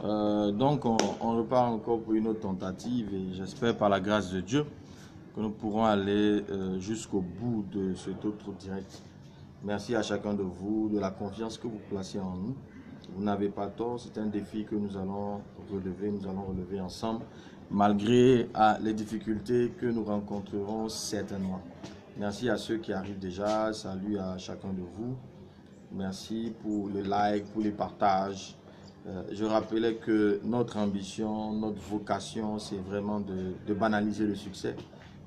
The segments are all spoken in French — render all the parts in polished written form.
Donc on repart encore pour une autre tentative et j'espère par la grâce de Dieu que nous pourrons aller jusqu'au bout de cet autre direct. Merci à chacun de vous de la confiance que vous placez en nous. Vous n'avez pas tort, c'est un défi que nous allons relever ensemble, malgré les difficultés que nous rencontrerons certainement. Merci à ceux qui arrivent déjà, salut à chacun de vous. Merci pour les likes, pour les partages. Je rappelais que notre ambition, notre vocation, c'est vraiment de banaliser le succès,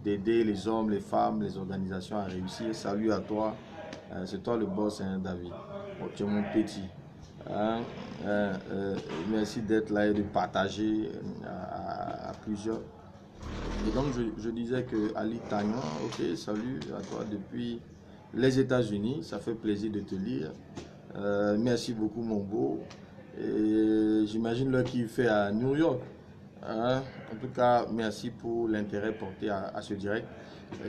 d'aider les hommes, les femmes, les organisations à réussir. Salut à toi, c'est toi le boss, hein, David. Oh, tu es mon petit. Hein? Merci d'être là et de partager à plusieurs. Et donc je disais que Ali Tagnon, ok, salut à toi depuis les États-Unis, ça fait plaisir de te lire. Merci beaucoup mon beau. Et j'imagine l'heure qu'il fait à New York. Hein? En tout cas, merci pour l'intérêt porté à ce direct.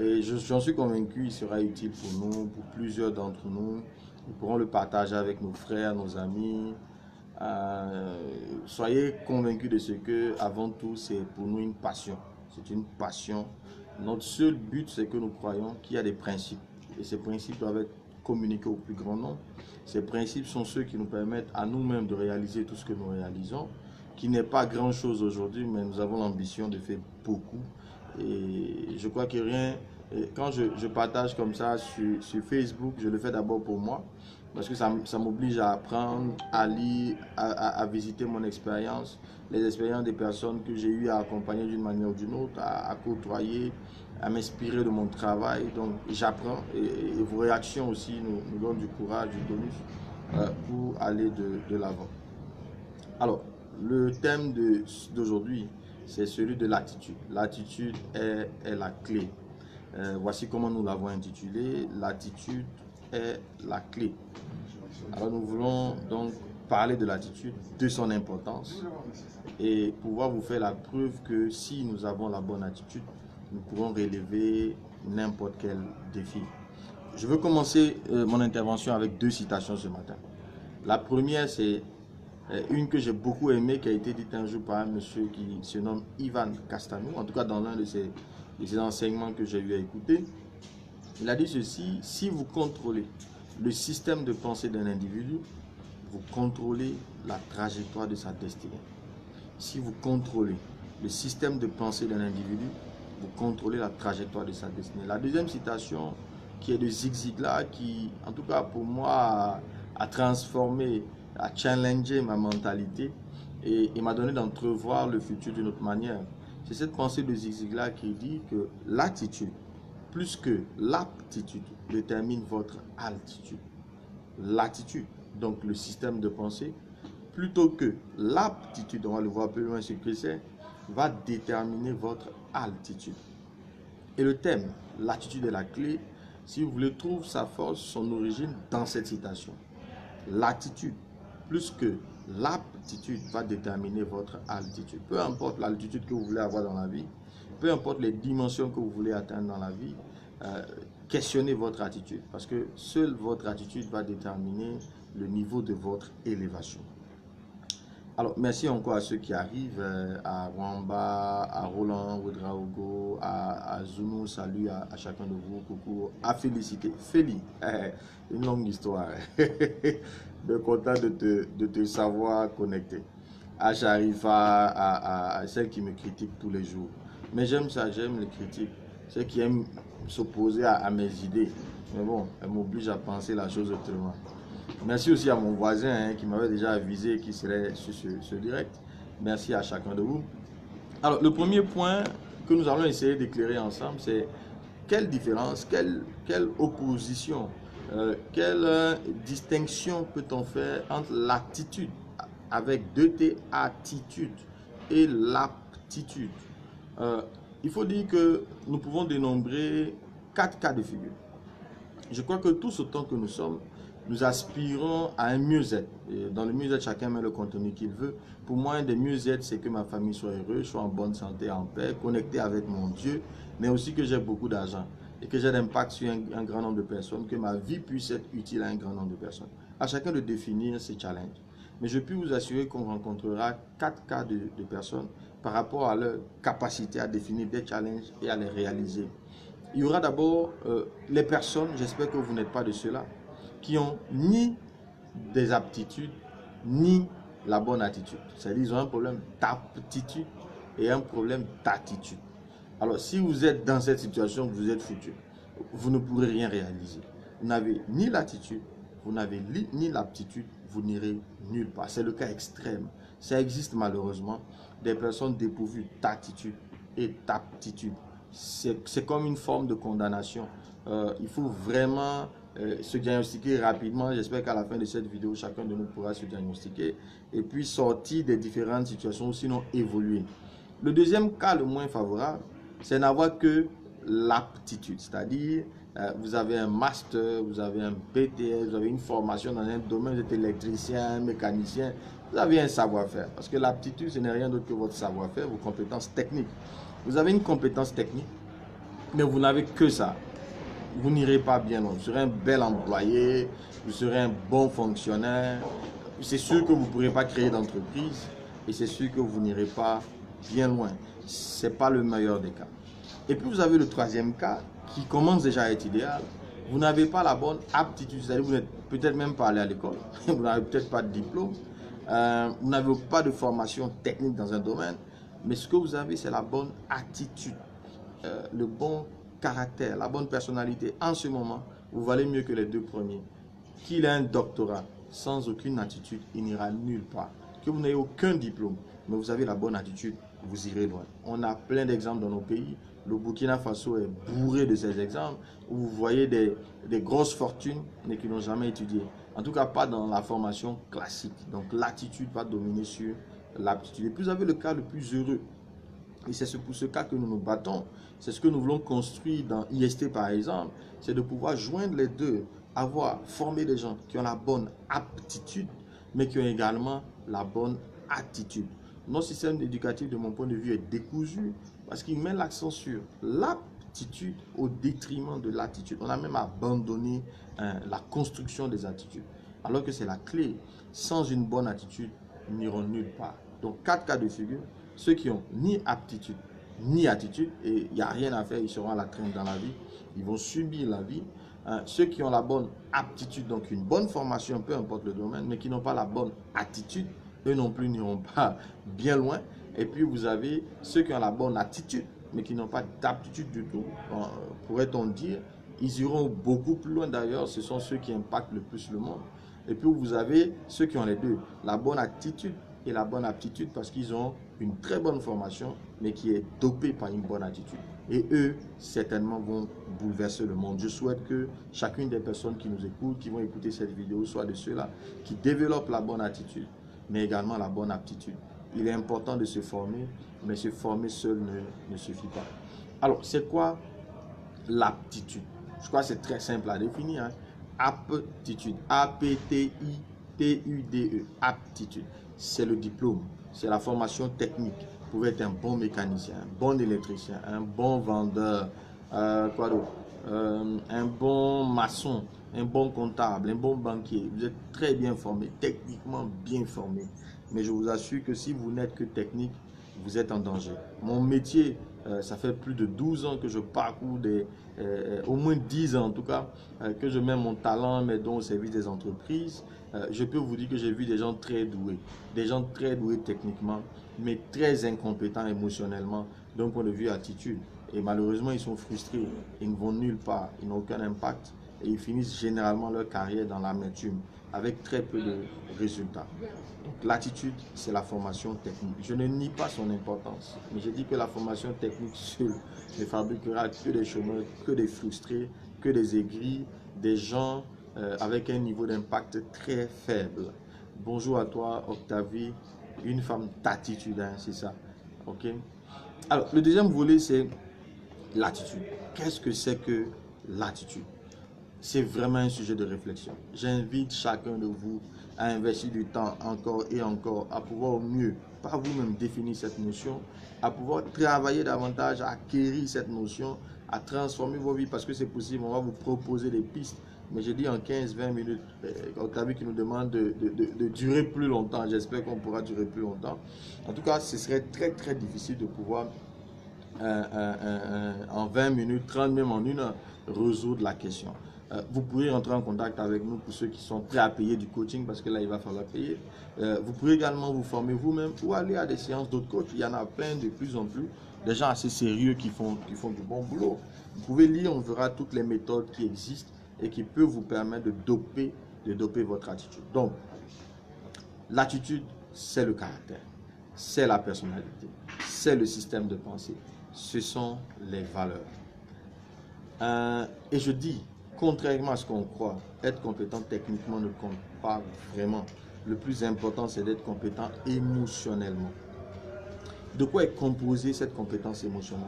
Et j'en suis convaincu, il sera utile pour nous, pour plusieurs d'entre nous. Nous pourrons le partager avec nos frères, nos amis. Soyez convaincus de ce que, avant tout, c'est pour nous une passion. C'est une passion. Notre seul but, c'est que nous croyons qu'il y a des principes. Et ces principes doivent être communiqués au plus grand nombre. Ces principes sont ceux qui nous permettent à nous-mêmes de réaliser tout ce que nous réalisons, qui n'est pas grand-chose aujourd'hui, mais nous avons l'ambition de faire beaucoup. Et je crois que rien, quand je partage comme ça sur Facebook, je le fais d'abord pour moi, parce que ça m'oblige à apprendre, à lire, à visiter mon expérience, les expériences des personnes que j'ai eu à accompagner d'une manière ou d'une autre, à côtoyer, à m'inspirer de mon travail. Donc j'apprends et vos réactions aussi nous donnent du courage, du bonus pour aller de l'avant. Alors, le thème d'aujourd'hui, c'est celui de l'attitude. L'attitude est la clé. Voici comment nous l'avons intitulé. L'attitude est la clé. Alors nous voulons donc parler de l'attitude, de son importance et pouvoir vous faire la preuve que si nous avons la bonne attitude, nous pourrons relever n'importe quel défi. Je veux commencer mon intervention avec deux citations ce matin. La première, c'est une que j'ai beaucoup aimée, qui a été dite un jour par un monsieur qui se nomme Ivan Castanou, en tout cas dans l'un de ses enseignements que j'ai eu à écouter. Il a dit ceci: si vous contrôlez le système de pensée d'un individu, vous contrôlez la trajectoire de sa destinée. Si vous contrôlez le système de pensée d'un individu, vous contrôlez la trajectoire de sa destinée. La deuxième citation, qui est de Zig Ziglar, qui, en tout cas pour moi, a transformé, a challengé ma mentalité et m'a donné d'entrevoir le futur d'une autre manière. C'est cette pensée de Zig Ziglar qui dit que l'attitude, plus que l'aptitude, détermine votre altitude. L'attitude, donc le système de pensée, plutôt que l'aptitude, on va le voir plus loin ce que c'est, va déterminer votre altitude. Et le thème, l'attitude est la clé, si vous voulez, trouve sa force, son origine dans cette citation. L'attitude, plus que l'aptitude, va déterminer votre altitude. Peu importe l'altitude que vous voulez avoir dans la vie, peu importe les dimensions que vous voulez atteindre dans la vie, questionnez votre attitude, parce que seule votre attitude va déterminer le niveau de votre élévation. Alors, merci encore à ceux qui arrivent, à Wamba, à Roland, Ouedraogo, à Zounou, salut à chacun de vous, coucou, à Félicité, Féli, une longue histoire, de content de te savoir connecté, à Sharifa, à celle qui me critique tous les jours, mais j'aime ça, j'aime les critiques, ceux qui aiment s'opposer à mes idées, mais bon, elles m'obligent à penser la chose autrement. Merci aussi à mon voisin qui m'avait déjà avisé qu'il serait sur ce direct. Merci à chacun de vous. Alors, le premier point que nous allons essayer d'éclairer ensemble, c'est quelle différence, quelle opposition, quelle distinction peut-on faire entre l'attitude, avec 2T, attitude, et l'aptitude. Il faut dire que nous pouvons dénombrer 4 cas de figure. Je crois que tous autant que nous sommes, nous aspirons à un mieux-être. Dans le mieux-être, chacun met le contenu qu'il veut. Pour moi, un des mieux-être, c'est que ma famille soit heureuse, soit en bonne santé, en paix, connectée avec mon Dieu, mais aussi que j'ai beaucoup d'argent et que j'ai l'impact sur un grand nombre de personnes, que ma vie puisse être utile à un grand nombre de personnes. À chacun de définir ses challenges. Mais je peux vous assurer qu'on rencontrera 4 cas de personnes par rapport à leur capacité à définir des challenges et à les réaliser. Il y aura d'abord les personnes, j'espère que vous n'êtes pas de ceux-là, qui ont ni des aptitudes, ni la bonne attitude. C'est-à-dire qu'ils ont un problème d'aptitude et un problème d'attitude. Alors, si vous êtes dans cette situation, vous êtes foutu. Vous ne pourrez rien réaliser. Vous n'avez ni l'attitude, vous n'avez ni l'aptitude, vous n'irez nulle part. C'est le cas extrême. Ça existe malheureusement, des personnes dépourvues d'attitude et d'aptitude. C'est comme une forme de condamnation. Il faut vraiment se diagnostiquer rapidement. J'espère qu'à la fin de cette vidéo, chacun de nous pourra se diagnostiquer et puis sortir des différentes situations, sinon évoluer. Le deuxième cas, le moins favorable, c'est n'avoir que l'aptitude, c'est-à-dire vous avez un master, vous avez un BTS, vous avez une formation dans un domaine, vous êtes électricien, mécanicien, vous avez un savoir-faire. Parce que l'aptitude, ce n'est rien d'autre que votre savoir-faire, vos compétences techniques. Vous avez une compétence technique, mais vous n'avez que ça. Vous n'irez pas bien loin. Vous serez un bel employé, vous serez un bon fonctionnaire. C'est sûr que vous ne pourrez pas créer d'entreprise et c'est sûr que vous n'irez pas bien loin. Ce n'est pas le meilleur des cas. Et puis vous avez le troisième cas qui commence déjà à être idéal. Vous n'avez pas la bonne aptitude, c'est-à-dire vous n'êtes peut-être même pas allé à l'école, vous n'avez peut-être pas de diplôme, vous n'avez pas de formation technique dans un domaine, mais ce que vous avez, c'est la bonne attitude, le bon caractère, la bonne personnalité. En ce moment, vous valez mieux que les deux premiers. Qu'il ait un doctorat sans aucune attitude, il n'ira nulle part. Que vous n'ayez aucun diplôme, mais vous avez la bonne attitude, vous irez loin. On a plein d'exemples dans nos pays. Le Burkina Faso est bourré de ces exemples où vous voyez des grosses fortunes mais qui n'ont jamais étudié. En tout cas, pas dans la formation classique. Donc, l'attitude va dominer sur l'aptitude. Et puis, vous avez le cas le plus heureux. Et c'est pour ce cas que nous nous battons. C'est ce que nous voulons construire dans IST, par exemple. C'est de pouvoir joindre les deux. Former des gens qui ont la bonne aptitude, mais qui ont également la bonne attitude. Notre système éducatif, de mon point de vue, est décousu parce qu'il met l'accent sur l'aptitude au détriment de l'attitude. On a même abandonné la construction des attitudes, alors que c'est la clé. Sans une bonne attitude, nous n'irons nulle part. Donc, 4 cas de figure. Ceux qui ont ni aptitude, ni attitude, et il n'y a rien à faire, ils seront à la traîne dans la vie, ils vont subir la vie. Ceux qui ont la bonne aptitude, donc une bonne formation, peu importe le domaine, mais qui n'ont pas la bonne attitude, eux non plus n'iront pas bien loin. Et puis vous avez ceux qui ont la bonne attitude, mais qui n'ont pas d'aptitude du tout, pourrait-on dire, ils iront beaucoup plus loin d'ailleurs, ce sont ceux qui impactent le plus le monde. Et puis vous avez ceux qui ont les deux, la bonne attitude et la bonne aptitude, parce qu'ils ont une très bonne formation, mais qui est dopée par une bonne attitude. Et eux, certainement, vont bouleverser le monde. Je souhaite que chacune des personnes qui nous écoutent, qui vont écouter cette vidéo, soit de ceux-là qui développent la bonne attitude, mais également la bonne aptitude. Il est important de se former, mais se former seul ne suffit pas. Alors, c'est quoi l'aptitude? Je crois que c'est très simple à définir. Hein? Aptitude, A-P-T-I-T-U-D-E, aptitude. C'est le diplôme, c'est la formation technique. Vous pouvez être un bon mécanicien, un bon électricien, un bon vendeur, quoi d'autre, un bon maçon, un bon comptable, un bon banquier. Vous êtes très bien formé, techniquement bien formé. Mais je vous assure que si vous n'êtes que technique, vous êtes en danger. Mon métier, ça fait plus de 12 ans que je parcours, au moins 10 ans en tout cas, que je mets mon talent, mes dons au service des entreprises. Je peux vous dire que j'ai vu des gens très doués techniquement, mais très incompétents émotionnellement, d'un point de vue attitude. Et malheureusement, ils sont frustrés, ils ne vont nulle part, ils n'ont aucun impact et ils finissent généralement leur carrière dans l'amertume, avec très peu de résultats. Donc l'attitude, c'est la formation technique. Je ne nie pas son importance, mais je dis que la formation technique seule ne fabriquera que des chômeurs, que des frustrés, que des aigris, des gens avec un niveau d'impact très faible. Bonjour à toi, Octavie, une femme d'attitude, hein, c'est ça. Ok. Alors, le deuxième volet, c'est l'attitude. Qu'est-ce que c'est que l'attitude? C'est vraiment un sujet de réflexion. J'invite chacun de vous à investir du temps encore et encore, à pouvoir au mieux, par vous-même, définir cette notion, à pouvoir travailler davantage, à acquérir cette notion, à transformer vos vies, parce que c'est possible. On va vous proposer des pistes mais j'ai dit en 15-20 minutes. Octavie qui nous demande de durer plus longtemps. J'espère qu'on pourra durer plus longtemps. En tout cas, ce serait très très difficile de pouvoir en 20 minutes, 30, même en une heure, résoudre la question. Vous pourrez rentrer en contact avec nous pour ceux qui sont prêts à payer du coaching, parce que là, il va falloir payer. Vous pourrez également vous former vous-même ou aller à des séances d'autres coachs. Il y en a plein de plus en plus, des gens assez sérieux qui font du bon boulot. Vous pouvez lire, on verra toutes les méthodes qui existent et qui peuvent vous permettre de doper votre attitude. Donc, l'attitude, c'est le caractère, c'est la personnalité, c'est le système de pensée, ce sont les valeurs. Et je dis, contrairement à ce qu'on croit, être compétent techniquement ne compte pas vraiment. Le plus important, c'est d'être compétent émotionnellement. De quoi est composée cette compétence émotionnelle?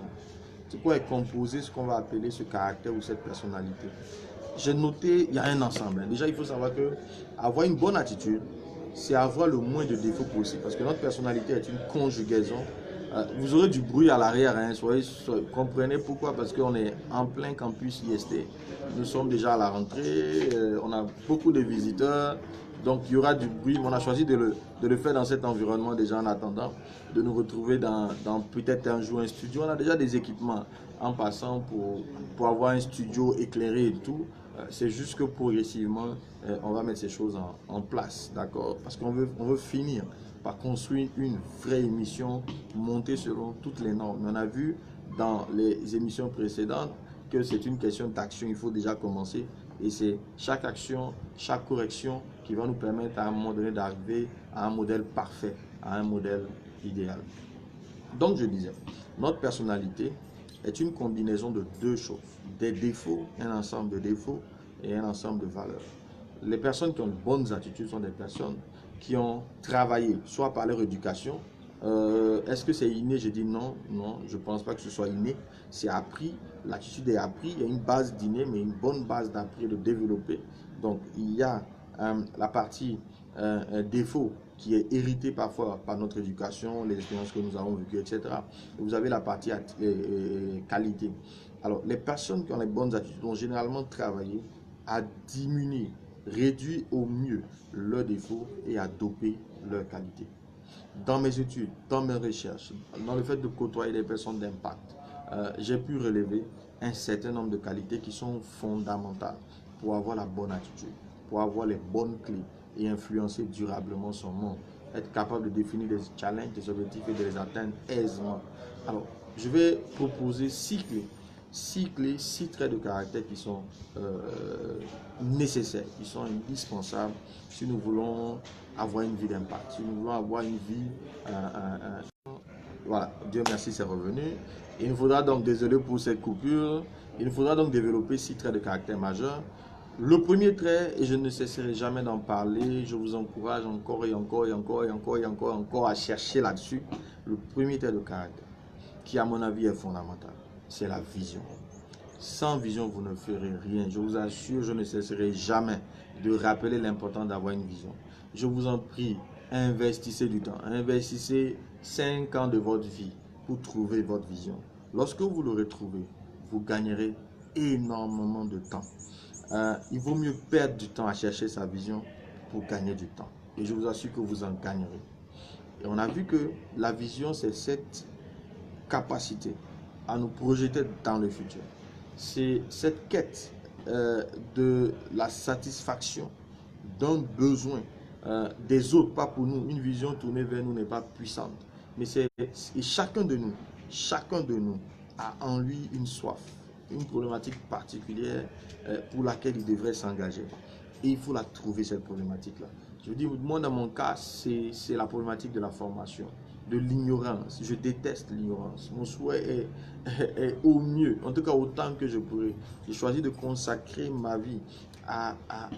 De quoi est composé ce qu'on va appeler ce caractère ou cette personnalité? J'ai noté, il y a un ensemble. Déjà, il faut savoir que avoir une bonne attitude, c'est avoir le moins de défauts possible. Parce que notre personnalité est une conjugaison. Vous aurez du bruit à l'arrière, hein, comprenez pourquoi, parce qu'on est en plein campus IST. Nous sommes déjà à la rentrée, on a beaucoup de visiteurs, donc il y aura du bruit. On a choisi de le faire dans cet environnement déjà en attendant de nous retrouver dans peut-être un jour un studio. On a déjà des équipements en passant pour avoir un studio éclairé et tout. C'est juste que progressivement, on va mettre ces choses en place, d'accord? Parce qu'on veut finir par construire une vraie émission montée selon toutes les normes. On a vu dans les émissions précédentes que c'est une question d'action, il faut déjà commencer. Et c'est chaque action, chaque correction qui va nous permettre à un moment donné d'arriver à un modèle parfait, à un modèle idéal. Donc je disais, notre personnalité est une combinaison de deux choses, des défauts, un ensemble de défauts et un ensemble de valeurs. Les personnes qui ont de bonnes attitudes sont des personnes qui ont travaillé, soit par leur éducation. Est-ce que c'est inné? J'ai dit non, non, je ne pense pas que ce soit inné. C'est appris, l'attitude est appris. Il y a une base d'inné, mais une bonne base d'appris et de développer. Donc, il y a la partie défaut qui est héritée parfois par notre éducation, les expériences que nous avons vécues, etc. Et vous avez la partie qualité. Alors, les personnes qui ont les bonnes attitudes ont généralement travaillé à diminuer, réduire au mieux leurs défauts et à doper leurs qualités. Dans mes études, dans mes recherches, dans le fait de côtoyer des personnes d'impact, j'ai pu relever un certain nombre de qualités qui sont fondamentales pour avoir la bonne attitude, pour avoir les bonnes clés et influencer durablement son monde. Être capable de définir des challenges, des objectifs et de les atteindre aisément. Alors, je vais proposer 6 clés, 6 traits de caractère qui sont nécessaires, qui sont indispensables si nous voulons avoir une vie d'impact, si nous voulons avoir une vie... voilà, Dieu merci, c'est revenu. Il nous faudra donc, désolé pour cette coupure, il nous faudra donc développer 6 traits de caractère majeurs. Le premier trait, et je ne cesserai jamais d'en parler, je vous encourage encore et encore et encore et encore et encore, et encore à chercher là-dessus. Le premier trait de caractère, qui à mon avis est fondamental, c'est la vision. Sans vision, vous ne ferez rien. Je vous assure, je ne cesserai jamais de rappeler l'importance d'avoir une vision. Je vous en prie, investissez du temps. Investissez 5 ans de votre vie pour trouver votre vision. Lorsque vous l'aurez trouvé, vous gagnerez énormément de temps. Il vaut mieux perdre du temps à chercher sa vision pour gagner du temps. Et je vous assure que vous en gagnerez. Et on a vu que la vision, c'est cette capacité à nous projeter dans le futur. C'est cette quête de la satisfaction d'un besoin des autres, pas pour nous. Une vision tournée vers nous n'est pas puissante. Mais chacun de nous a en lui une soif, une problématique particulière pour laquelle il devrait s'engager. Et il faut la trouver, cette problématique-là. Je vous dis, moi, dans mon cas, c'est la problématique de la formation, de l'ignorance. Je déteste l'ignorance. Mon souhait est au mieux, en tout cas autant que je pourrais. J'ai choisi de consacrer ma vie à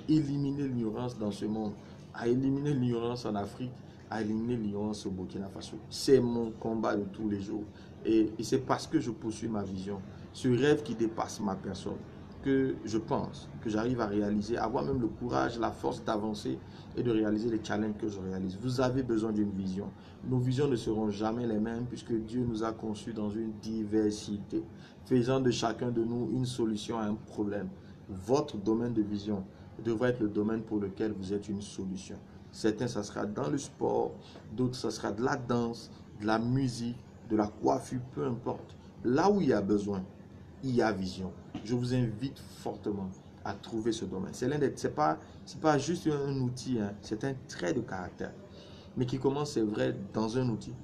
éliminer l'ignorance dans ce monde, à éliminer l'ignorance en Afrique, à éliminer l'ignorance au Burkina Faso. C'est mon combat de tous les jours. Et c'est parce que je poursuis ma vision, ce rêve qui dépasse ma personne, que je pense que j'arrive à réaliser, avoir même le courage, la force d'avancer et de réaliser les challenges que je réalise. Vous avez besoin d'une vision. Nos visions ne seront jamais les mêmes puisque Dieu nous a conçus dans une diversité, faisant de chacun de nous une solution à un problème. votre domaine de vision devrait être le domaine pour lequel vous êtes une solution. Certains, ça sera dans le sport, d'autres, ça sera de la danse, de la musique, de la coiffure, peu importe. Là où il y a besoin, il y a vision. Je vous invite fortement à trouver ce domaine. C'est pas juste un outil, hein, c'est un trait de caractère. Mais qui commence, c'est vrai, dans un outil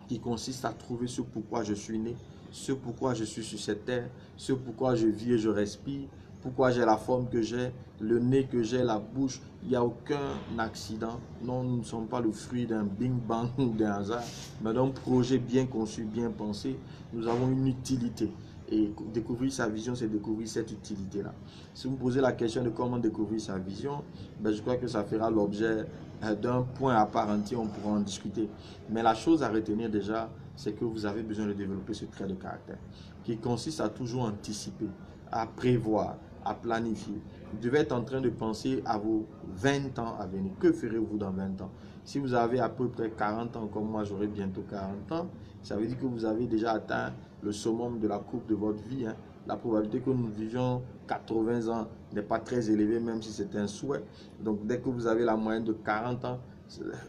qui consiste à trouver ce pourquoi je suis né, ce pourquoi je suis sur cette terre, ce pourquoi je vis et je respire, pourquoi j'ai la forme que j'ai, le nez que j'ai, la bouche. Il n'y a aucun accident. Non, nous ne sommes pas le fruit d'un bing bang ou d'un hasard, mais d'un projet bien conçu, bien pensé. Nous avons une utilité. Et découvrir sa vision, c'est découvrir cette utilité-là. Si vous me posez la question de comment découvrir sa vision, ben je crois que ça fera l'objet d'un point à part entier, on pourra en discuter. Mais la chose à retenir déjà, c'est que vous avez besoin de développer ce trait de caractère qui consiste à toujours anticiper, à prévoir, à planifier. Vous devez être en train de penser à vos 20 ans à venir. Que ferez-vous dans 20 ans? Si vous avez à peu près 40 ans, comme moi j'aurai bientôt 40 ans, ça veut dire que vous avez déjà atteint le summum de la courbe de votre vie. Hein. La probabilité que nous vivions 80 ans n'est pas très élevée, même si c'est un souhait. Donc dès que vous avez la moyenne de 40 ans,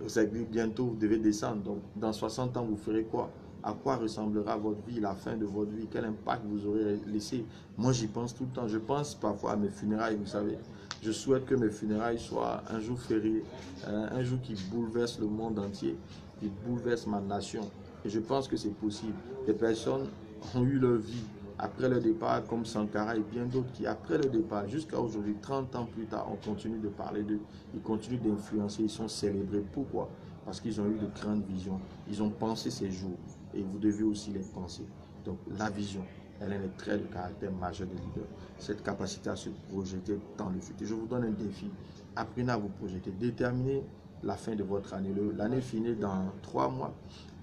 c'est que bientôt vous devez descendre. Donc dans 60 ans, vous ferez quoi? À quoi ressemblera votre vie, la fin de votre vie? Quel impact vous aurez laissé? Moi, j'y pense tout le temps. Je pense parfois à mes funérailles, vous savez. Je souhaite que mes funérailles soient un jour férié, un jour qui bouleverse le monde entier, qui bouleverse ma nation. Et je pense que c'est possible. Des personnes ont eu leur vie après le départ, comme Sankara et bien d'autres qui, après le départ, jusqu'à aujourd'hui, 30 ans plus tard, on continue de parler d'eux, ils continuent d'influencer, ils sont célébrés. Pourquoi? Parce qu'ils ont eu de grandes visions, ils ont pensé ces jours, et vous devez aussi les penser. Donc la vision, elle est un trait de caractère majeur des leaders. Cette capacité à se projeter dans le futur. Je vous donne un défi, apprenez à vous projeter, déterminez la fin de votre année. L'année finit dans 3 mois.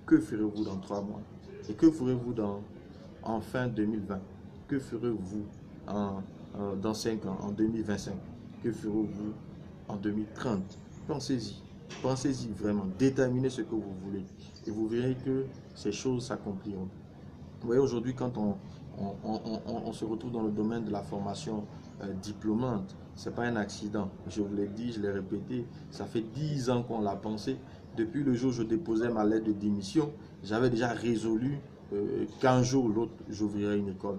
Que ferez-vous dans 3 mois? Et que ferez-vous en fin 2020? Que ferez-vous dans 5 ans, en 2025? Que ferez-vous en 2030? Pensez-y. Pensez-y vraiment. Déterminez ce que vous voulez. Et vous verrez que ces choses s'accompliront. Vous voyez, aujourd'hui, quand on se retrouve dans le domaine de la formation diplômante, ce n'est pas un accident. Je vous l'ai dit, je l'ai répété, ça fait 10 ans qu'on l'a pensé. Depuis le jour où je déposais ma lettre de démission, j'avais déjà résolu qu'un jour ou l'autre, j'ouvrirai une école.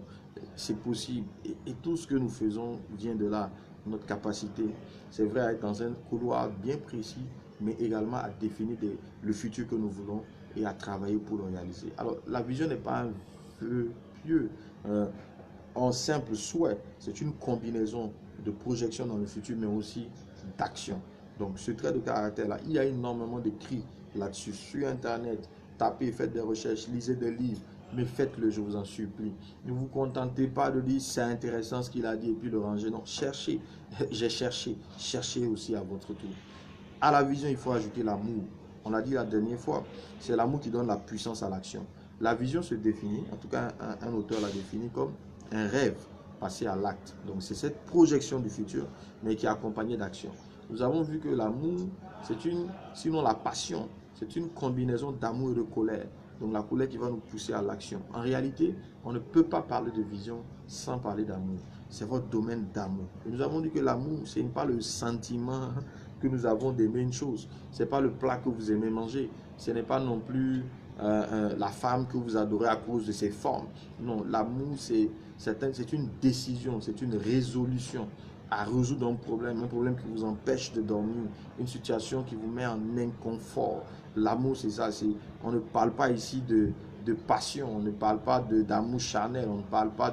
C'est possible. Et tout ce que nous faisons vient de là. Notre capacité, c'est vrai, à être dans un couloir bien précis, mais également à définir le futur que nous voulons et à travailler pour le réaliser. Alors, la vision n'est pas un vœu pieux, un simple souhait. C'est une combinaison de projection dans le futur, mais aussi d'action. Donc, ce trait de caractère-là, il y a énormément d'écrits là-dessus sur Internet. Tapez, faites des recherches, lisez des livres, mais faites-le, je vous en supplie. Ne vous contentez pas de dire c'est intéressant ce qu'il a dit et puis le ranger. Non, cherchez. J'ai cherché. Cherchez aussi à votre tour. À la vision, il faut ajouter l'amour. On l'a dit la dernière fois, c'est l'amour qui donne la puissance à l'action. La vision se définit, en tout cas un auteur l'a défini comme un rêve passé à l'acte. Donc c'est cette projection du futur, mais qui est accompagnée d'action. Nous avons vu que l'amour, sinon la passion, c'est une combinaison d'amour et de colère. Donc la colère qui va nous pousser à l'action. En réalité, on ne peut pas parler de vision sans parler d'amour. C'est votre domaine d'amour. Et nous avons dit que l'amour, ce n'est pas le sentiment que nous avons d'aimer une chose. Ce n'est pas le plat que vous aimez manger. Ce n'est pas non plus la femme que vous adorez à cause de ses formes. Non, l'amour, c'est une décision, c'est une résolution à résoudre un problème qui vous empêche de dormir, une situation qui vous met en inconfort. L'amour, c'est ça. On ne parle pas ici de passion, on ne parle pas d'amour charnel, on ne parle pas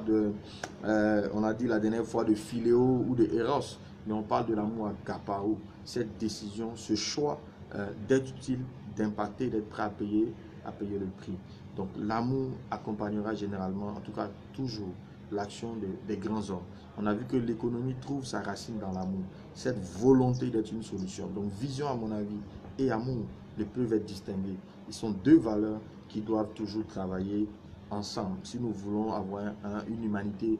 on a dit la dernière fois de philéo ou de éros, mais on parle de l'amour agapao. Cette décision, ce choix d'être utile, d'impacter, d'être prêt à payer le prix. Donc l'amour accompagnera généralement, en tout cas toujours, l'action des grands hommes. On a vu que l'économie trouve sa racine dans l'amour, cette volonté d'être une solution. Donc vision, à mon avis, et amour ne peuvent être distingués. Ils sont deux valeurs qui doivent toujours travailler ensemble si nous voulons avoir une humanité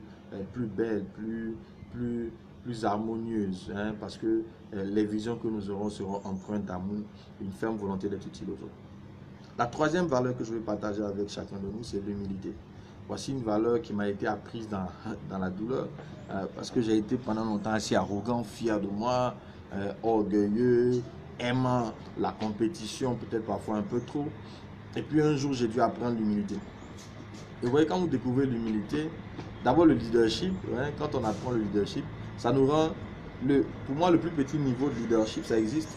plus belle, plus harmonieuse, hein, parce que les visions que nous aurons seront empreintes d'amour, une ferme volonté d'être utile aux autres. La troisième valeur que je vais partager avec chacun de nous, c'est l'humilité. Voici une valeur qui m'a été apprise dans la douleur, parce que j'ai été pendant longtemps assez arrogant, fier de moi, orgueilleux, aimant la compétition, peut-être parfois un peu trop. Et puis un jour, j'ai dû apprendre l'humilité. Et vous voyez, quand vous découvrez l'humilité, d'abord le leadership, hein, quand on apprend le leadership, ça nous rend, pour moi, le plus petit niveau de leadership, ça existe.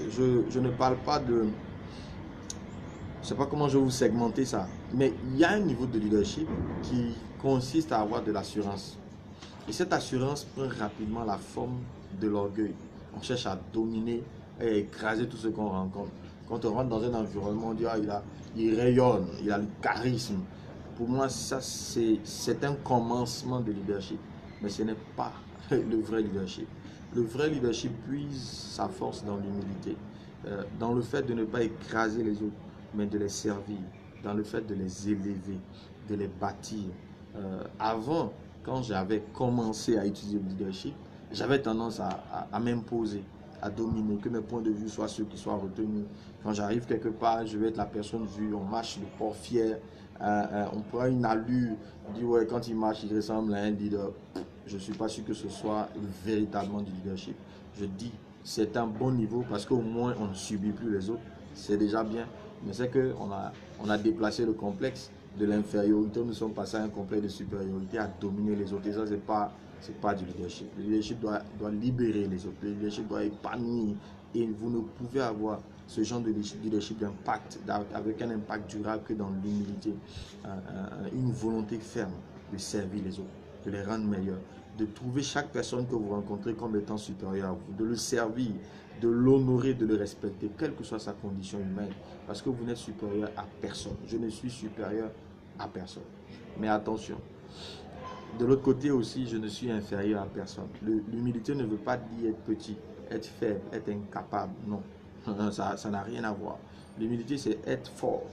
Je ne parle pas de, je ne sais pas comment je vais vous segmenter ça, mais il y a un niveau de leadership qui consiste à avoir de l'assurance. Et cette assurance prend rapidement la forme de l'orgueil. On cherche à dominer et écraser tout ce qu'on rencontre. Quand on rentre dans un environnement, on dit ah, il rayonne, il a le charisme. Pour moi, ça c'est un commencement de leadership, mais ce n'est pas le vrai leadership. Le vrai leadership puise sa force dans l'humilité, dans le fait de ne pas écraser les autres, mais de les servir, dans le fait de les élever, de les bâtir. Avant, quand j'avais commencé à utiliser le leadership, j'avais tendance à m'imposer, à dominer, que mes points de vue soient ceux qui soient retenus. Quand j'arrive quelque part, je vais être la personne vue, on marche le port fier, on prend une allure, on dit ouais, quand il marche, il ressemble à un leader. Je ne suis pas sûr que ce soit véritablement du leadership. Je dis, c'est un bon niveau parce qu'au moins on ne subit plus les autres, c'est déjà bien. Mais c'est qu'on a déplacé le complexe de l'infériorité, nous sommes passés à un complexe de supériorité, à dominer les autres. Et ça, c'est pas du leadership. Le leadership doit libérer les autres. Le leadership doit épanouir. Et vous ne pouvez avoir ce genre de leadership d'impact, avec un impact durable que dans l'humilité. Une volonté ferme de servir les autres, de les rendre meilleurs, de trouver chaque personne que vous rencontrez comme étant supérieure à vous, de le servir, de l'honorer, de le respecter, quelle que soit sa condition humaine, parce que vous n'êtes supérieur à personne. Je ne suis supérieur à personne. Mais attention, de l'autre côté aussi, je ne suis inférieur à personne. L'humilité ne veut pas dire être petit, être faible, être incapable. Non, ça n'a rien à voir. L'humilité, c'est être fort,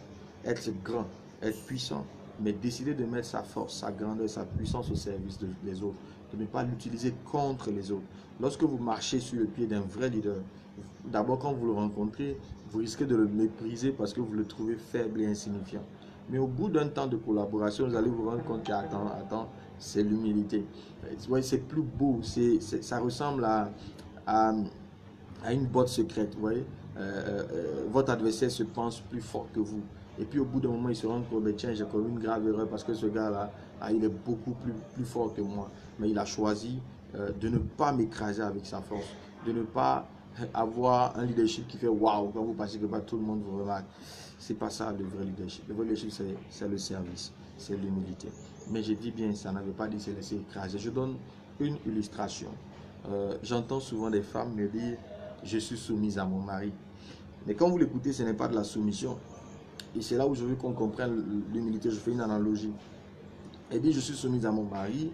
être grand, être puissant, mais décider de mettre sa force, sa grandeur, sa puissance au service des autres, de ne pas l'utiliser contre les autres. Lorsque vous marchez sur le pied d'un vrai leader, d'abord quand vous le rencontrez, vous risquez de le mépriser parce que vous le trouvez faible et insignifiant. Mais au bout d'un temps de collaboration, vous allez vous rendre compte que, attends, c'est l'humilité. Ouais, c'est plus beau, ça ressemble à, à une botte secrète, vous voyez. Votre adversaire se pense plus fort que vous. Et puis au bout d'un moment, il se rend compte, tiens, j'ai commis une grave erreur parce que ce gars-là, il est beaucoup plus fort que moi. Mais il a choisi de ne pas m'écraser avec sa force, de ne pas avoir un leadership qui fait waouh, quand vous passez que pas tout le monde vous remarque. C'est pas ça le vrai leadership. Le vrai leadership, c'est le service, c'est l'humilité. Mais je dis bien, ça n'avait pas dit se laisser écraser. Je donne une illustration. J'entends souvent des femmes me dire, je suis soumise à mon mari. Mais quand vous l'écoutez, ce n'est pas de la soumission. Et c'est là où je veux qu'on comprenne l'humilité. Je fais une analogie. Elle dit, je suis soumise à mon mari.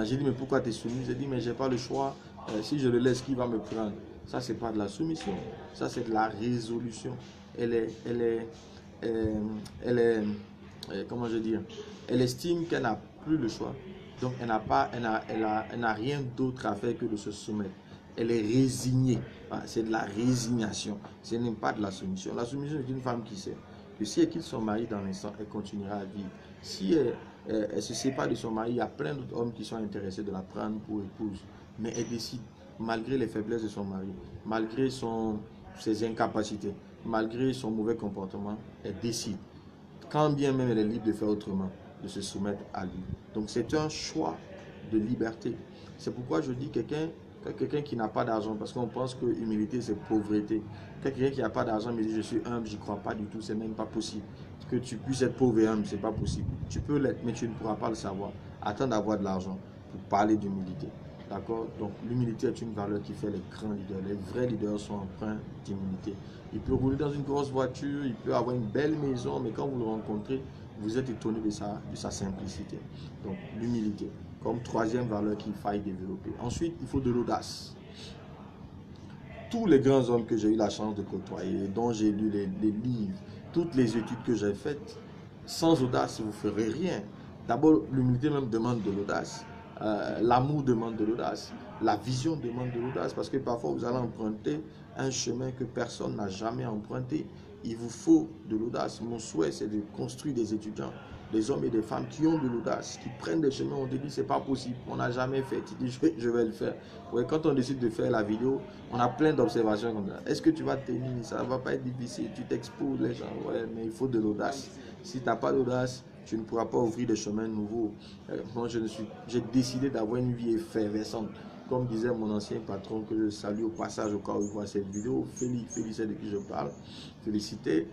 J'ai dit, mais pourquoi tu es soumise? Elle dit, mais j'ai pas le choix. Si je le laisse, qui va me prendre? Ça, c'est pas de la soumission. Ça, c'est de la résolution. Comment je dire? Elle estime qu'elle n'a plus le choix. Donc, elle n'a rien d'autre à faire que de se soumettre. Elle est résignée. C'est de la résignation. Ce n'est pas de la soumission. La soumission est une femme qui sait que si elle quitte son mari dans l'instant, elle continuera à vivre. Si elle se sépare de son mari, il y a plein d'autres hommes qui sont intéressés de la prendre pour épouse. Mais elle décide, malgré les faiblesses de son mari, malgré ses incapacités, malgré son mauvais comportement, elle décide, quand bien même elle est libre de faire autrement, de se soumettre à lui. Donc c'est un choix de liberté. C'est pourquoi je dis quelqu'un qui n'a pas d'argent, parce qu'on pense que humilité c'est pauvreté. Quelqu'un qui n'a pas d'argent me dit je suis humble, j'y crois pas du tout, c'est même pas possible. Que tu puisses être pauvre et humble, c'est pas possible. Tu peux l'être, mais tu ne pourras pas le savoir. Attends d'avoir de l'argent pour parler d'humilité. D'accord? Donc l'humilité est une valeur qui fait les grands leaders. Les vrais leaders sont empreints d'humilité. Il peut rouler dans une grosse voiture, il peut avoir une belle maison, mais quand vous le rencontrez, vous êtes étonné de sa simplicité. Donc l'humilité, comme troisième valeur qu'il faille développer. Ensuite, il faut de l'audace. Tous les grands hommes que j'ai eu la chance de côtoyer, dont j'ai lu les livres, toutes les études que j'ai faites, sans audace, vous ne ferez rien. D'abord, l'humilité même demande de l'audace. L'amour demande de l'audace. La vision demande de l'audace. Parce que parfois, vous allez emprunter un chemin que personne n'a jamais emprunté. Il vous faut de l'audace. Mon souhait, c'est de construire des étudiants, des hommes et des femmes qui ont de l'audace, qui prennent des chemins, on te dit c'est pas possible, on n'a jamais fait, tu dis je vais le faire. Ouais, quand on décide de faire la vidéo, on a plein d'observations comme ça. Est-ce que tu vas tenir? Ça va pas être difficile, tu t'exposes les gens, ouais, mais il faut de l'audace. Si tu n'as pas d'audace, tu ne pourras pas ouvrir des chemins nouveaux. Moi, j'ai décidé d'avoir une vie effervescente. Comme disait mon ancien patron, que je salue au passage au cas où il voit cette vidéo, Félicité de qui je parle, félicité.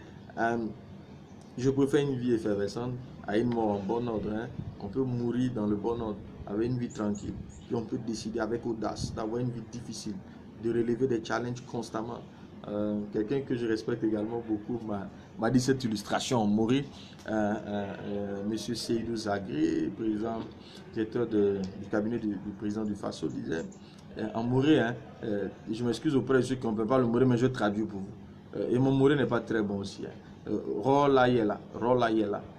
Je préfère une vie effervescente à une mort en bon ordre. Hein. On peut mourir dans le bon ordre, avec une vie tranquille. Puis on peut décider avec audace d'avoir une vie difficile, de relever des challenges constamment. Quelqu'un que je respecte également beaucoup m'a dit cette illustration en Maury. Monsieur Seydou Zagré, président, directeur du cabinet du président du FASO, disait en Maury, hein, je m'excuse auprès de ceux qui ne peuvent pas le Maury, mais je traduis pour vous. Et mon Maury n'est pas très bon aussi. Hein. Rola yela,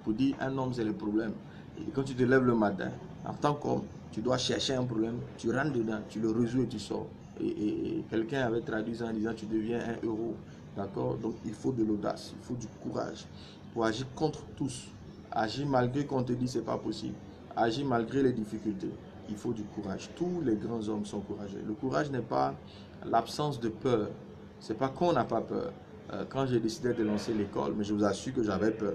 pour dire un homme c'est le problème. Et quand tu te lèves le matin, en tant qu'homme, tu dois chercher un problème, tu rentres dedans, tu le résous et tu sors. Et quelqu'un avait traduit ça en disant tu deviens un héros. D'accord? Donc il faut de l'audace, il faut du courage pour agir contre tous. Agir malgré qu'on te dit c'est pas possible. Agir malgré les difficultés. Il faut du courage. Tous les grands hommes sont courageux. Le courage n'est pas l'absence de peur. C'est pas qu'on n'a pas peur. Quand j'ai décidé de lancer l'école, mais je vous assure que j'avais peur.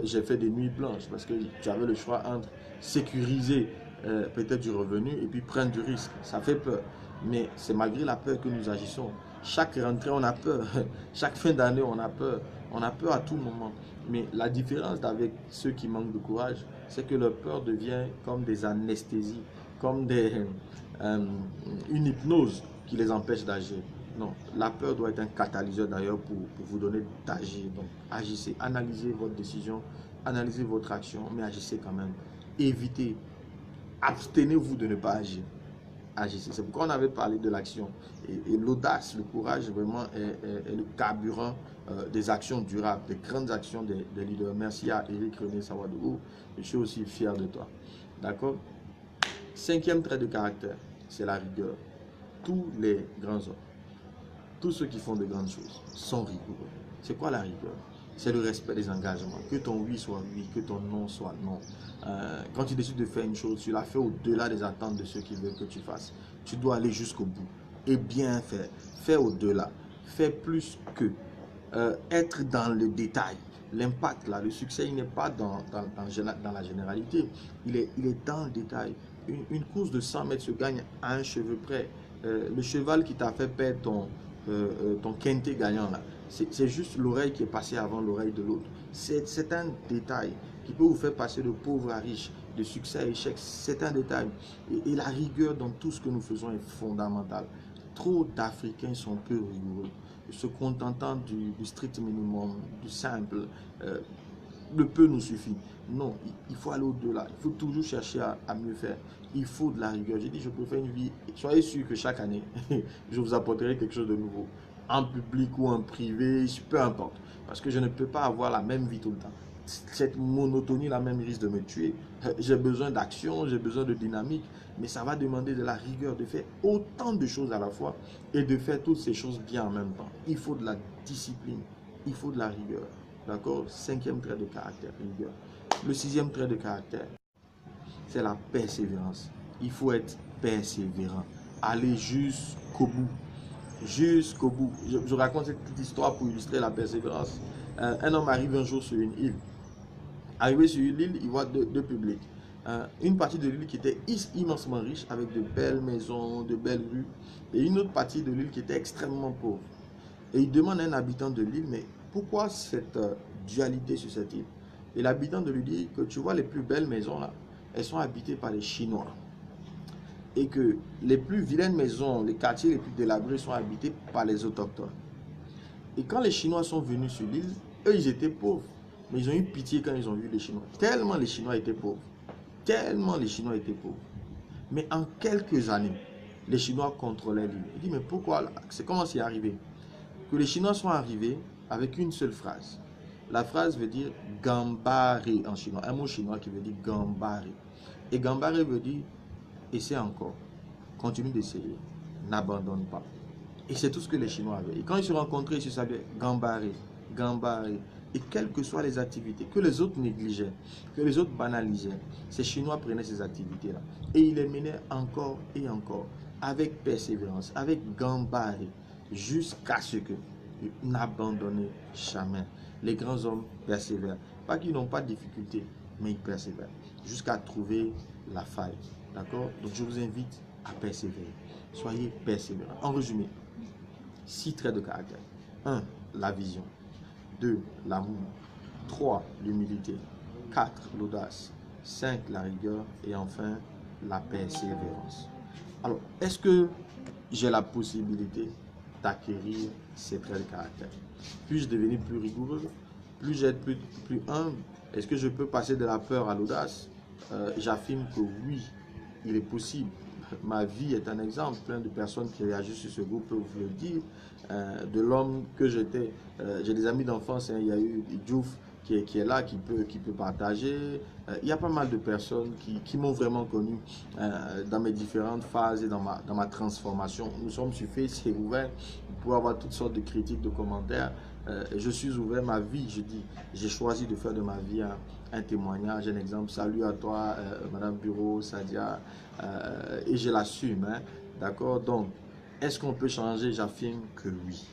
J'ai fait des nuits blanches parce que j'avais le choix entre sécuriser peut-être du revenu et puis prendre du risque. Ça fait peur. Mais c'est malgré la peur que nous agissons. Chaque rentrée, on a peur. Chaque fin d'année, on a peur. On a peur à tout moment. Mais la différence avec ceux qui manquent de courage, c'est que leur peur devient comme des anesthésies, comme une hypnose qui les empêche d'agir. Non, la peur doit être un catalyseur d'ailleurs pour vous donner d'agir. Donc, agissez, analysez votre décision, analysez votre action, mais agissez quand même. Évitez, abstenez-vous de ne pas agir. Agissez. C'est pourquoi on avait parlé de l'action. Et l'audace, le courage, vraiment, est le carburant des actions durables, des grandes actions des leaders. Merci à Eric René Sawadougou. Je suis aussi fier de toi. D'accord? Cinquième trait de caractère, c'est la rigueur. Tous les grands hommes, tous ceux qui font de grandes choses sont rigoureux. C'est quoi la rigueur? C'est le respect des engagements. Que ton oui soit oui, que ton non soit non. Quand tu décides de faire une chose, tu la fais au-delà des attentes de ceux qui veulent que tu fasses. Tu dois aller jusqu'au bout et bien faire. Faire au-delà. Faire plus que. Être dans le détail. L'impact, là, le succès, il n'est pas dans la généralité. Il est dans le détail. Une course de 100 mètres se gagne à un cheveu près. Le cheval qui t'a fait perdre ton quintet gagnant là, c'est juste l'oreille qui est passée avant l'oreille de l'autre. C'est un détail qui peut vous faire passer de pauvre à riche, de succès à échec. C'est un détail. Et la rigueur dans tout ce que nous faisons est fondamentale. Trop d'Africains sont peu rigoureux, se contentant du strict minimum, du simple. Le peu nous suffit. Non, il faut aller au-delà. Il faut toujours chercher à mieux faire. Il faut de la rigueur. J'ai dit, je préfère une vie. Soyez sûr que chaque année, je vous apporterai quelque chose de nouveau. En public ou en privé, peu importe. Parce que je ne peux pas avoir la même vie tout le temps. Cette monotonie, la même risque de me tuer. J'ai besoin d'action, j'ai besoin de dynamique. Mais ça va demander de la rigueur, de faire autant de choses à la fois et de faire toutes ces choses bien en même temps. Il faut de la discipline. Il faut de la rigueur. D'accord? Cinquième trait de caractère, rigueur. Le sixième trait de caractère, c'est la persévérance. Il faut être persévérant. Aller jusqu'au bout. Jusqu'au bout. Je raconte cette petite histoire pour illustrer la persévérance. Un homme arrive un jour sur une île. Arrivé sur une île, il voit deux publics. Une partie de l'île qui était immensement riche, avec de belles maisons, de belles rues. Et une autre partie de l'île qui était extrêmement pauvre. Et il demande à un habitant de l'île, mais pourquoi cette dualité sur cette île? Et l'habitant de lui dit que tu vois les plus belles maisons là, elles sont habitées par les Chinois. Et que les plus vilaines maisons, les quartiers les plus délabrés sont habités par les autochtones. Et quand les Chinois sont venus sur l'île, eux ils étaient pauvres. Mais ils ont eu pitié quand ils ont vu les Chinois. Tellement les Chinois étaient pauvres. Tellement les Chinois étaient pauvres. Mais en quelques années, les Chinois contrôlaient l'île. Il dit mais pourquoi? C'est comment c'est arrivé? Que les Chinois sont arrivés avec une seule phrase. La phrase veut dire gambare en chinois, un mot chinois qui veut dire gambare. Et gambare veut dire essaie encore, continue d'essayer, n'abandonne pas. Et c'est tout ce que les Chinois avaient. Et quand ils se rencontraient, ils se savaient gambare, gambarer. Et quelles que soient les activités que les autres négligeaient, que les autres banalisaient, ces Chinois prenaient ces activités-là et ils les menaient encore et encore, avec persévérance, avec gambarer, jusqu'à ce que n'abandonnez jamais. Les grands hommes persévèrent. Pas qu'ils n'ont pas de difficultés, mais ils persévèrent jusqu'à trouver la faille. D'accord? Donc je vous invite à persévérer. Soyez persévérants. En résumé, 6 traits de caractère. 1. La vision. 2. L'amour. 3. L'humilité. 4. L'audace. 5. La rigueur. Et enfin, la persévérance. Alors, est-ce que j'ai la possibilité d'acquérir ces traits de caractère? Puis-je devenir plus rigoureux? Puis-je être plus humble? Est-ce que je peux passer de la peur à l'audace? J'affirme que oui, il est possible. Ma vie est un exemple. Plein de personnes qui réagissent sur ce groupe peuvent vous le dire. De l'homme que j'étais, j'ai des amis d'enfance, hein, il y a eu Diouf qui est là, qui peut partager. Il y a pas mal de personnes qui m'ont vraiment connu dans mes différentes phases et dans ma transformation. Nous sommes sur Facebook, c'est ouvert. Vous pouvez avoir toutes sortes de critiques, de commentaires. Je suis ouvert, ma vie, je dis, j'ai choisi de faire de ma vie un témoignage, un exemple. Salut à toi, Madame Bureau, Sadia, et je l'assume, hein, d'accord? Donc, est-ce qu'on peut changer? J'affirme que oui.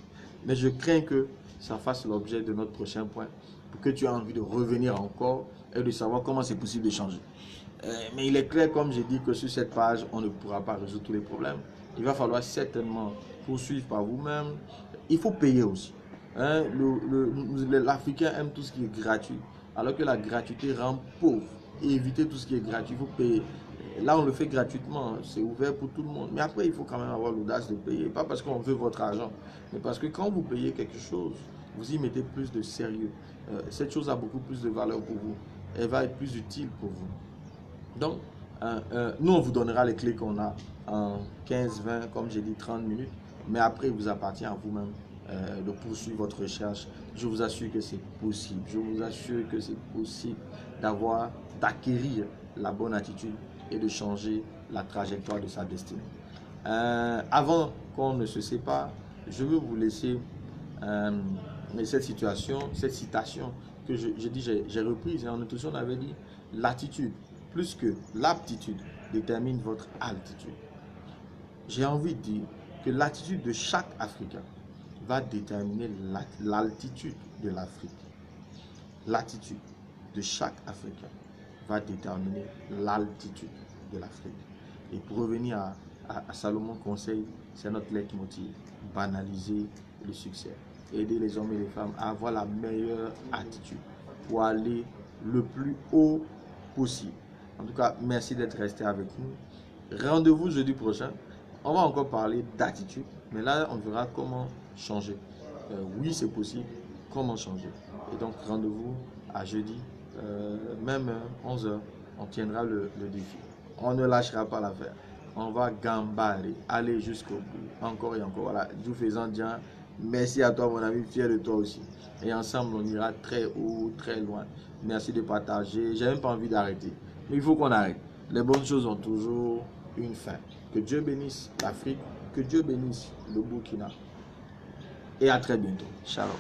Mais je crains que ça fasse l'objet de notre prochain point, pour que tu aies envie de revenir encore et de savoir comment c'est possible de changer. Mais il est clair, comme j'ai dit, que sur cette page, on ne pourra pas résoudre tous les problèmes. Il va falloir certainement poursuivre par vous-même. Il faut payer aussi. Hein, l'Africain aime tout ce qui est gratuit, alors que la gratuité rend pauvre. Et éviter tout ce qui est gratuit, il faut payer. Là, on le fait gratuitement, c'est ouvert pour tout le monde. Mais après, il faut quand même avoir l'audace de payer. Pas parce qu'on veut votre argent, mais parce que quand vous payez quelque chose, vous y mettez plus de sérieux. Cette chose a beaucoup plus de valeur pour vous. Elle va être plus utile pour vous. Donc, nous, on vous donnera les clés qu'on a en 15, 20, comme j'ai dit, 30 minutes. Mais après, il vous appartient à vous-même de poursuivre votre recherche. Je vous assure que c'est possible. Je vous assure que c'est possible d'acquérir la bonne attitude et de changer la trajectoire de sa destinée. Avant qu'on ne se sépare, je veux vous laisser cette citation que j'ai reprise. Et en introduction, on avait dit, l'attitude plus que l'aptitude détermine votre altitude. J'ai envie de dire que l'attitude de chaque Africain va déterminer l'altitude de l'Afrique. L'attitude de chaque Africain va déterminer l'altitude de l'Afrique. Et pour revenir à Salomon Conseil, c'est notre leitmotiv, banaliser le succès, aider les hommes et les femmes à avoir la meilleure attitude pour aller le plus haut possible. En tout cas, merci d'être resté avec nous. Rendez-vous jeudi prochain. On va encore parler d'attitude, mais là, on verra comment changer. Oui, c'est possible. Comment changer? Et donc, rendez-vous à jeudi, même 11h. On tiendra le défi. On ne lâchera pas l'affaire. On va gambarer, aller jusqu'au bout. Encore et encore. Voilà, Dieu faisant bien. Merci à toi, mon ami. Fier de toi aussi. Et ensemble, on ira très haut, très loin. Merci de partager. J'ai même pas envie d'arrêter. Mais il faut qu'on arrête. Les bonnes choses ont toujours une fin. Que Dieu bénisse l'Afrique. Que Dieu bénisse le Burkina. Et à très bientôt. Shalom.